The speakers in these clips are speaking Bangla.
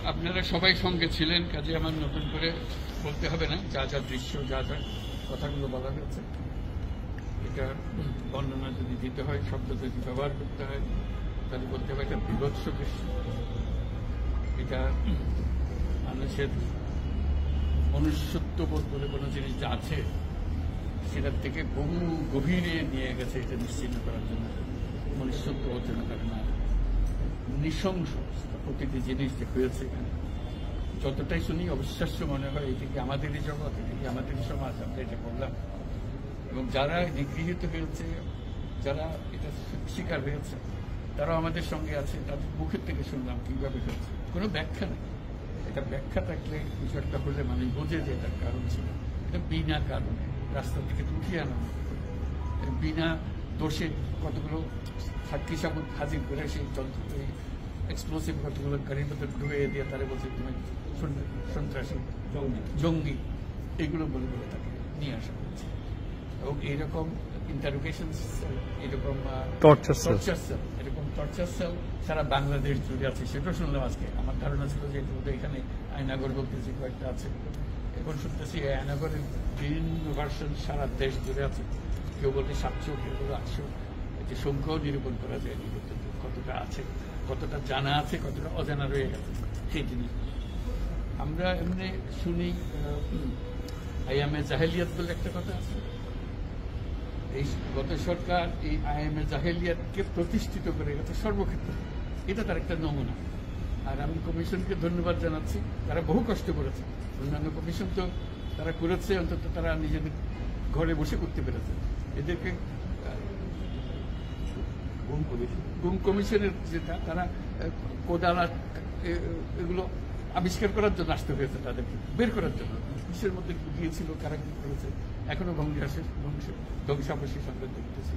আপনারা সবাই সঙ্গে ছিলেন, কাজে আমার নতুন করে বলতে হবে না। যা যা দৃশ্য, যা যা কথাগুলো বলা হয়েছে, এটা বর্ণনা যদি দিতে হয়, শব্দ যদি ব্যবহার করতে হয়, তাহলে বলতে হবে এটা বিভৎস দৃশ্য। এটা মানুষের মনুষ্যত্ববোধ বলে কোনো জিনিস যা আছে সেটার থেকে বহু গভীরে নিয়ে গেছে। এটা নিশ্চিন্ন করার জন্য মনুষ্যত্ব অর্জন করে না, নৃশংস প্রতিটি জিনিস যে হয়েছে এখানে। যতটাই শুনি অবিশ্বাস্য মনে হয়, এটা কি আমাদেরই জগৎ, এটা কি আমাদেরই সমাজ, আমরা এটা করলাম। এবং যারা নিগৃহীত হয়েছে, যারা এটা শিকার হয়েছে, তারাও আমাদের সঙ্গে আছে। তাদের মুখের থেকে শুনলাম কিভাবে হয়েছে, কোনো ব্যাখ্যা নেই। এটা ব্যাখ্যা থাকলে কিছু একটা হলে মানুষ বোঝে যে এটার কারণ ছিল। এটা বিনা কারণে রাস্তা থেকে উঠিয়ে আনা, বিনা দোষে কতগুলো সাক্ষী সাবুত হাজির করে সেই এক্সপ্লোসিভ কতগুলো গাড়ির মধ্যে ঢুকিয়ে দিয়ে তারা বলছে তুমি সন্ত্রাসী, জঙ্গি, এগুলো বলে বলে তাকে নিয়ে আসা হচ্ছে। এবং এইরকম ইন্টারোগেশন সেল, এরকম টর্চার সেল, এরকম টর্চার সেল সারা বাংলাদেশ জুড়ে আছে। সেটা শুনলাম আজকে। আমার ধারণা ছিল যে এখানে আয়নাগর বলতে যে কয়েকটা আছে, এখন শুনতেছি আয়নাগরের বিভিন্ন ভার্সন সারা দেশ জুড়ে আছে। কেউ বলতে 700, কেউ বলে 800। যে সংখ্যাও নিরূপণ করা যায়নি কতটা আছে, কতটা জানা আছে, কতটা অজানা রয়ে গেছে সেই জিনিস। আমরা এমনি শুনি আইএমএ জাহেলিয়াত বলে একটা কথা আছে। এই গত সরকার এই আইএমএ জাহেলিয়াতকে প্রতিষ্ঠিত করে গেছে সর্বক্ষেত্রে। এটা তার একটা নমুনা। আর আমি কমিশনকে ধন্যবাদ জানাচ্ছি, তারা বহু কষ্ট করেছে। অন্যান্য কমিশন তো তারা করেছে, অন্তত তারা নিজেদের ঘরে বসে করতে পেরেছে। এদেরকে গুম কমিশনের যেটা, তারা কোদালা এগুলো আবিষ্কার করার জন্য আসতে হয়েছে, তাদেরকে বের করার জন্য। কিসের মধ্যে গিয়েছিল, কারা কি করেছে, এখনো ধ্বংসাবশেষ আমরা দেখতেছি।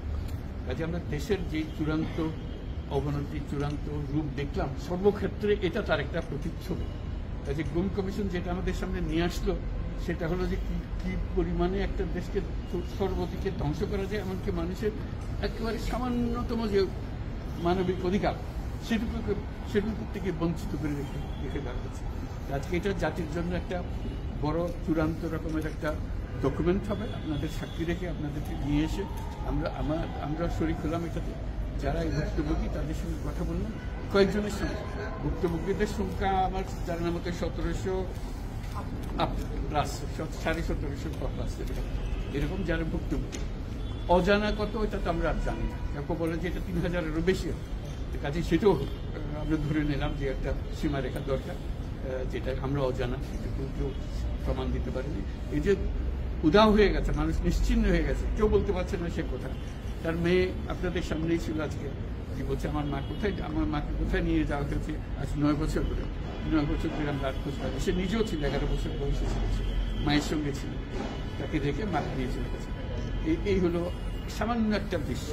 কাজে আমরা দেশের যে চূড়ান্ত অবনতি, চূড়ান্ত রূপ দেখলাম সর্বক্ষেত্রে, এটা তার একটা প্রতিচ্ছবি। কাজে গুম কমিশন যেটা আমাদের সামনে নিয়ে আসলো, সেটা হলো যে কি পরিমাণে একটা দেশকে সর্বদিকে ধ্বংস করা যায়, এমনকি মানুষের একেবারে সামান্যতম যে মানবিক অধিকার সেটুকু থেকে বঞ্চিত করে রেখে দেওয়া হচ্ছে। আজকে এটা জাতির জন্য একটা বড় চূড়ান্ত রকমের একটা ডকুমেন্ট হবে। আপনাদের সাক্ষী রেখে আপনাদেরকে নিয়ে এসে আমরা শরীক হলাম এটাতে। যারা এই ভুক্তভোগী তাদের সঙ্গে কথা বললাম, কয়েকজনের সঙ্গে। ভুক্তভোগীদের সংখ্যা আমার জানার মতো 1700 প্লাস, 1750 প্লাস এরকম যারা ভুক্তভোগী। অজানা কত এটা তো আমরা জানি না। কেউ বলে যে এটা 3000-এরও বেশি। কাজে সেটাও আমরা ধরে নিলাম যে একটা সীমারেখা দরকার, যেটা আমরা অজানা, সেটা কেউ প্রমাণ দিতে পারেনি। এই যে উদাও হয়ে গেছে, মানুষ নিশ্চিন্ন হয়ে গেছে, কেউ বলতে পারছে না সে কোথায়। তার মেয়ে আপনাদের সামনেই ছিল আজকে, যে বলছে আমার মাকে কোথায় নিয়ে যাওয়া হয়েছে আজ 9 বছর ধরে। 9 বছর ধরে আমরা আর খোঁজ পাই। সে নিজেও ছিল, 11 বছর বয়সে ছিল, মায়ের সঙ্গে ছিল, তাকে দেখে মাকে নিয়ে চলে গেছে। এই হলো সামান্য একটা দৃশ্য।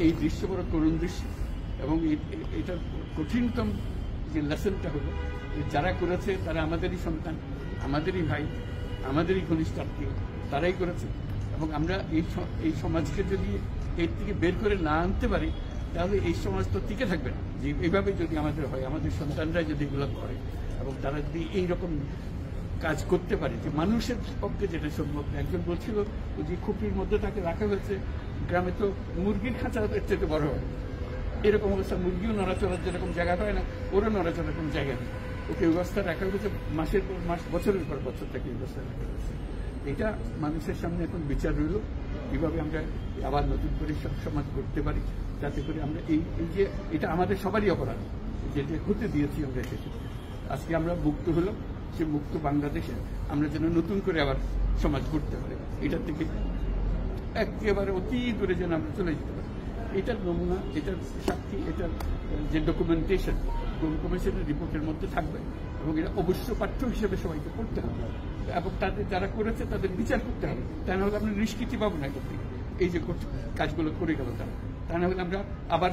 এই দৃশ্য বড় করুণ দৃশ্য। এবং এটার কঠিনতম যে লেসনটা হলো, যারা করেছে তারা আমাদেরই সন্তান, আমাদেরই ভাই, আমাদেরই ঘনিষ্ঠ আত্মীয়, তারাই করেছে। এবং আমরা এই সমাজকে যদি এর থেকে বের করে না আনতে পারি, তাহলে এই সমাজ তো টিকে থাকবে না। যে এইভাবে যদি আমাদের হয়, আমাদের সন্তানরা যদি এগুলো করে এবং তারা যদি এইরকম কাজ করতে পারে, যে মানুষের পক্ষে যেটা সম্ভব। একজন বলছিল যে খুপির মধ্যে তাকে রাখা হয়েছে, গ্রামে তো মুরগির খাঁচা এর চেয়ে বড় হয়, এরকম অবস্থা। মুরগিও নড়াচড়ার যেরকম জায়গা হয় না, ওরও নড়াচড়ার কোনো জায়গা নেই। ওকে ব্যবস্থা রাখা হয়েছে, মাসের পর মাস, বছরের পর বছর তাকে ব্যবস্থা রাখা হয়েছে। এটা মানুষের সামনে এখন বিচার রইল, কিভাবে আমরা আবার নতুন করে সমাজ করতে পারি, যাতে করে আমরা এই যে এটা আমাদের সবারই অপরাধ, যেটা হতে দিয়েছি আমরা এসেছি। আজকে আমরা মুক্ত হলাম, সে মুক্ত বাংলাদেশে আমরা যেন নতুন করে আবার সমাজ করতে পারি, এটার থেকে একেবারে অতি দূরে যেন আমরা চলে যেতে পারি। এটার নমুনা, এটার সাক্ষী, এটার যে ডকুমেন্টেশন কমিশনের রিপোর্টের মধ্যে থাকবে। এবং এটা অবশ্য পাঠ্য হিসেবে সবাইকে পড়তে হবে, এবং তাদের যারা করেছে তাদের বিচার করতে হবে। তা না হলে আমরা নিষ্কৃতি পাবো না করতে, এই যে কাজগুলো করে গেল তারা। তা না হলে আমরা আবার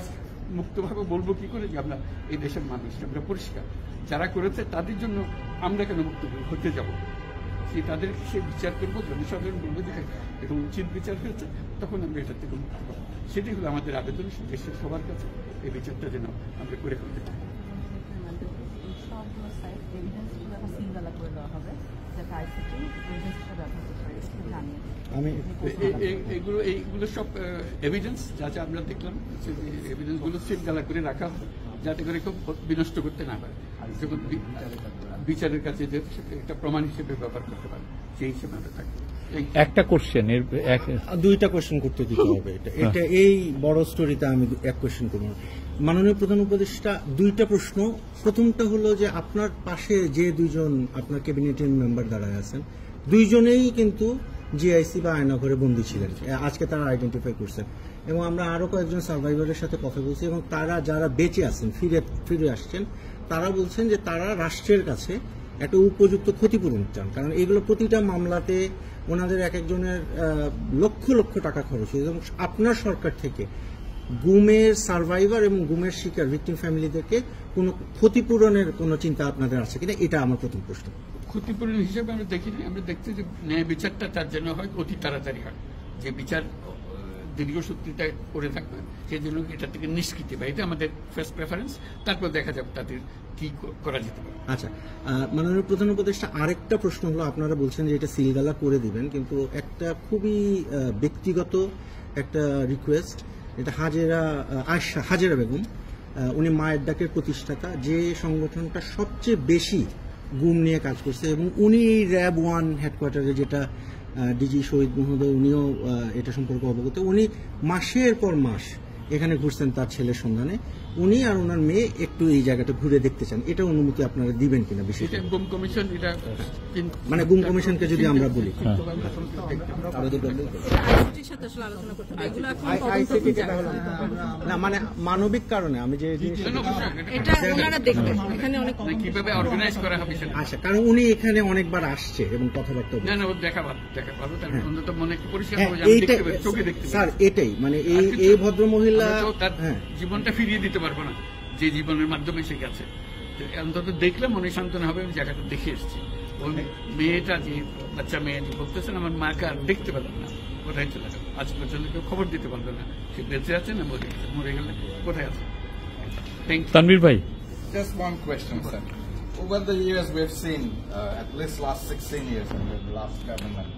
মুক্তভাবে বলবো কি করে যে আমরা এই দেশের মানুষ, আমরা পরিষ্কার। যারা করেছে তাদের জন্য আমরা কেন মুক্ত হতে যাব? তাদের সে বিচার করবো, জনসাধারণ বলবো যে এটা উচিত বিচার হয়েছে, তখন আমরা এটার থেকে মুক্ত পাবো। সেটাই হলো আমাদের আবেদন দেশের সবার কাছে, এই বিচারটা যেন আমরা করে ফেলতে পারি। একটা আইসিটি এজেন্সিটা ব্যবহার করতে পারি, সেটা জানিয়ে আমি এইগুলো সব এভিডেন্স যা যা আমরা দেখলাম, এভিডেন্স গুলো সিলগালা করে রাখা হয় যাতে করে কেউ বিনষ্ট করতে না পারে, যখন বিচারের কাছে যে একটা প্রমাণ হিসেবে ব্যবহার করতে পারে, সেই হিসেবে আমরা থাকি। একটা কোশ্চেন, দুইটা কোশ্চেন করতে দিতে হবে। এটা এই বড় স্টোরিতে আমি এক কোশ্চেন করব। মাননীয় প্রধান উপদেষ্টা, দুইটা প্রশ্ন। প্রথমটা হলো যে আপনার পাশে যে দুইজন আপনার ক্যাবিনেটের মেম্বার দাঁড়ায় আছেন, দুইজনেই কিন্তু জিআইসি বা আয়নাঘরে বন্দী ছিলেন, আজকে তারা আইডেন্টিফাই করছেন, এবং আমরা আরো কয়েকজন সার্ভাইভারের সাথে কথা বলছি, এবং তারা যারা বেঁচে আছেন, ফিরে আসছেন, তারা বলছেন যে তারা রাষ্ট্রের কাছে একটা উপযুক্ত ক্ষতিপূরণ চান, কারণ এগুলো প্রতিটা মামলাতে ওনাদের এক একজনের লক্ষ লক্ষ টাকা খরচ হয়েছে, এবং আপনার সরকার থেকে গুমের সার্ভাইভার এবং গুমের শিকার ভিকটিম ফ্যামিলিদেরকে কোনো ক্ষতিপূরণের কোনো চিন্তা আপনাদের আছে কিনা, এটা আমার প্রথম প্রশ্ন। ক্ষতিপূরণ হিসেবে আমরা দেখিনি, আমরা দেখছি যে ন্যায় বিচারটা তার জন্য হয় অতি তাড়াতাড়ি হয়, যে বিচার দীর্ঘসূত্রিতা করে থাকবে সেই জন্য এটা থেকে নিষ্কৃতি পায়, এটা আমাদের ফার্স্ট প্রেফারেন্স, তারপর দেখা যাবে তাদের কি করা যেতে পারে। আচ্ছা, মাননীয় প্রধান উপদেষ্টা, আরেকটা প্রশ্ন হলো, আপনারা বলছেন যে এটা সিলগালা করে দিবেন, কিন্তু একটা খুবই ব্যক্তিগত একটা রিকোয়েস্ট, এটা হাজেরা বেগম, উনি মায়ের ডাকের প্রতিষ্ঠাতা, যে সংগঠনটা সবচেয়ে বেশি গুম নিয়ে কাজ করছে, এবং উনি র্যাব 1 হেডকোয়ার্টারে, যেটা ডিজি শহীদ মহোদয়, উনিও এটা সম্পর্কে অবগত, উনি মাসের পর মাস এখানে ঘুরছেন তার ছেলের সন্ধানে, উনি আর ওনার মেয়ে একটু এই জায়গাটা ঘুরে দেখতে চান, এটা অনুমতি আপনারা দিবেন কিনা? বিশেষ গুম কমিশন, এটা মানে গুম কমিশনকে যদি আমরা বলি, না মানে মানবিক কারণে আমি যে কিভাবে অর্গানাইজ করা হবে, আচ্ছা, কারণ উনি এখানে অনেকবার আসছে এবং কথাবার্তা স্যার, এটাই মানে এই ভদ্র মহিলা জীবনটা ফিরিয়ে দিতে পারবো না যে জীবনের মাধ্যমে সে গেছে, অন্তত দেখলে মনে সান্ত্বনা হবে, আমি জায়গাটা দেখে এসেছি। ওই মেয়েটা, যে বাচ্চা মেয়ে বলতেছেন, আমার মাকে আর দেখতে পেলাম না, কোথায় চলে গেল, আজ পর্যন্ত কেউ খবর দিতে পারবে না সে বেঁচে আছে না মরে গেলে কোথায় আছে। তানভীর ভাই, just one question, sir. Over the years we've seen, at least last 16 years under the last government,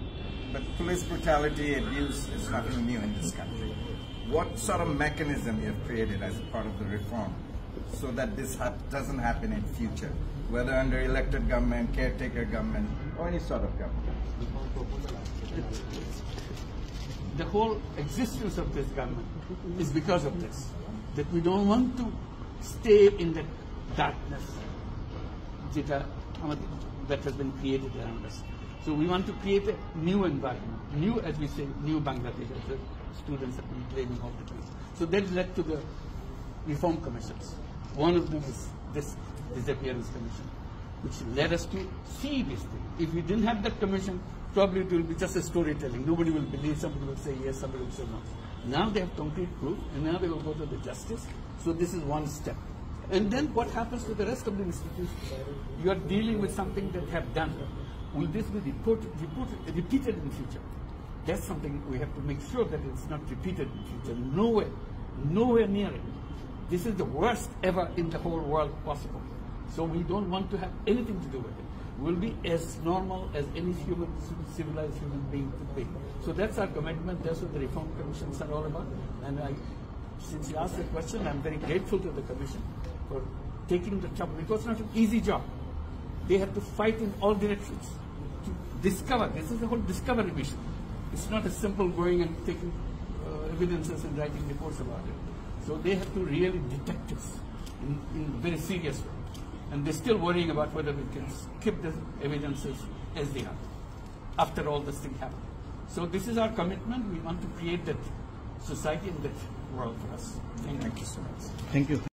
but police brutality, abuse is nothing new in this country. What sort of mechanism you have created as a part of the reform so that this doesn't happen in future, whether under elected government, caretaker government, or any sort of government? The whole existence of this government is because of this, that we don't want to stay in that darkness that has been created around us. So we want to create a new environment, new, as we say, new Bangladesh, as the students have been claiming all the time. So that led to the reform commissions. One of them is this disappearance commission, which led us to see this thing. If we didn't have that commission, probably it will be just a storytelling. Nobody will believe, somebody will say yes, somebody will say no. Now they have concrete proof, and now they will go to the justice. So this is one step. And then what happens to the rest of the institutions? You are dealing with something that have done. Will this be repeated in future? That's something we have to make sure that it's not repeated in future. Nowhere near it. This is the worst ever in the whole world possible. So we don't want to have anything to do with it. We'll be as normal as any civilized human being could be. So that's our commitment. That's what the reform commissions are all about. And since you asked the question, I'm very grateful to the commission for taking the job, because it's not an easy job. They have to fight in all directions to discover. This is the whole discovery mission. It's not as simple going and taking evidences and writing reports about it. So they have to really detect this in a very serious way. And they're still worrying about whether we can keep the evidences as they are after all this thing happened. So this is our commitment. We want to create that society and that world for us. Thank you so much. Thank you.